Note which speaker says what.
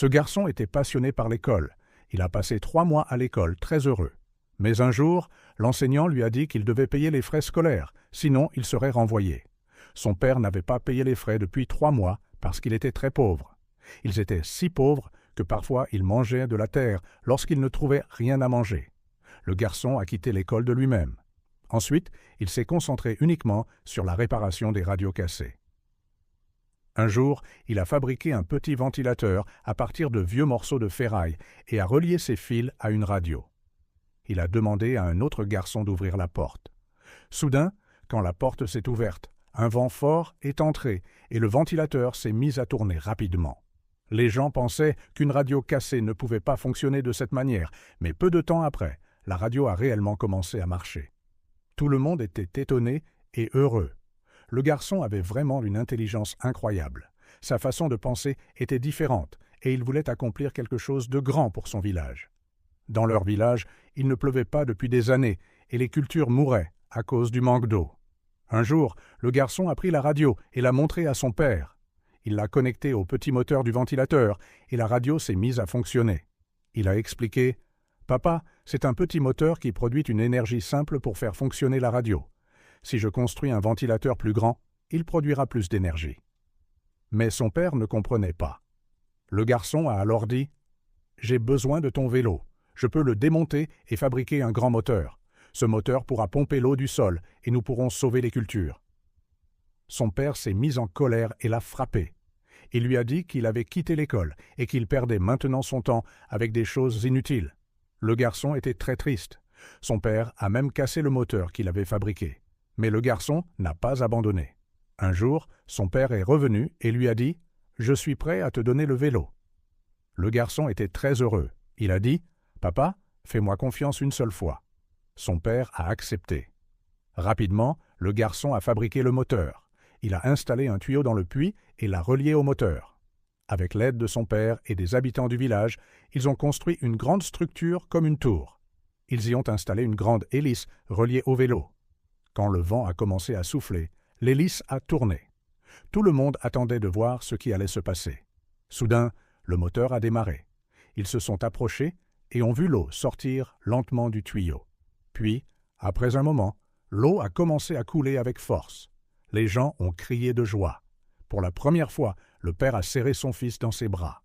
Speaker 1: Ce garçon était passionné par l'école. Il a passé 3 mois à l'école, très heureux. Mais un jour, l'enseignant lui a dit qu'il devait payer les frais scolaires, sinon il serait renvoyé. Son père n'avait pas payé les frais depuis 3 mois parce qu'il était très pauvre. Ils étaient si pauvres que parfois ils mangeaient de la terre lorsqu'ils ne trouvaient rien à manger. Le garçon a quitté l'école de lui-même. Ensuite, il s'est concentré uniquement sur la réparation des radios cassées. Un jour, il a fabriqué un petit ventilateur à partir de vieux morceaux de ferraille et a relié ses fils à une radio. Il a demandé à un autre garçon d'ouvrir la porte. Soudain, quand la porte s'est ouverte, un vent fort est entré et le ventilateur s'est mis à tourner rapidement. Les gens pensaient qu'une radio cassée ne pouvait pas fonctionner de cette manière, mais peu de temps après, la radio a réellement commencé à marcher. Tout le monde était étonné et heureux. Le garçon avait vraiment une intelligence incroyable. Sa façon de penser était différente et il voulait accomplir quelque chose de grand pour son village. Dans leur village, il ne pleuvait pas depuis des années et les cultures mouraient à cause du manque d'eau. Un jour, le garçon a pris la radio et l'a montrée à son père. Il l'a connectée au petit moteur du ventilateur et la radio s'est mise à fonctionner. Il a expliqué « Papa, c'est un petit moteur qui produit une énergie simple pour faire fonctionner la radio. Si je construis un ventilateur plus grand, il produira plus d'énergie. » Mais son père ne comprenait pas. Le garçon a alors dit « J'ai besoin de ton vélo. Je peux le démonter et fabriquer un grand moteur. Ce moteur pourra pomper l'eau du sol et nous pourrons sauver les cultures. » Son père s'est mis en colère et l'a frappé. Il lui a dit qu'il avait quitté l'école et qu'il perdait maintenant son temps avec des choses inutiles. Le garçon était très triste. Son père a même cassé le moteur qu'il avait fabriqué. Mais le garçon n'a pas abandonné. Un jour, son père est revenu et lui a dit « Je suis prêt à te donner le vélo. » Le garçon était très heureux. Il a dit « Papa, fais-moi confiance une seule fois. » Son père a accepté. Rapidement, le garçon a fabriqué le moteur. Il a installé un tuyau dans le puits et l'a relié au moteur. Avec l'aide de son père et des habitants du village, ils ont construit une grande structure comme une tour. Ils y ont installé une grande hélice reliée au vélo. Quand le vent a commencé à souffler, l'hélice a tourné. Tout le monde attendait de voir ce qui allait se passer. Soudain, le moteur a démarré. Ils se sont approchés et ont vu l'eau sortir lentement du tuyau. Puis, après un moment, l'eau a commencé à couler avec force. Les gens ont crié de joie. Pour la première fois, le père a serré son fils dans ses bras.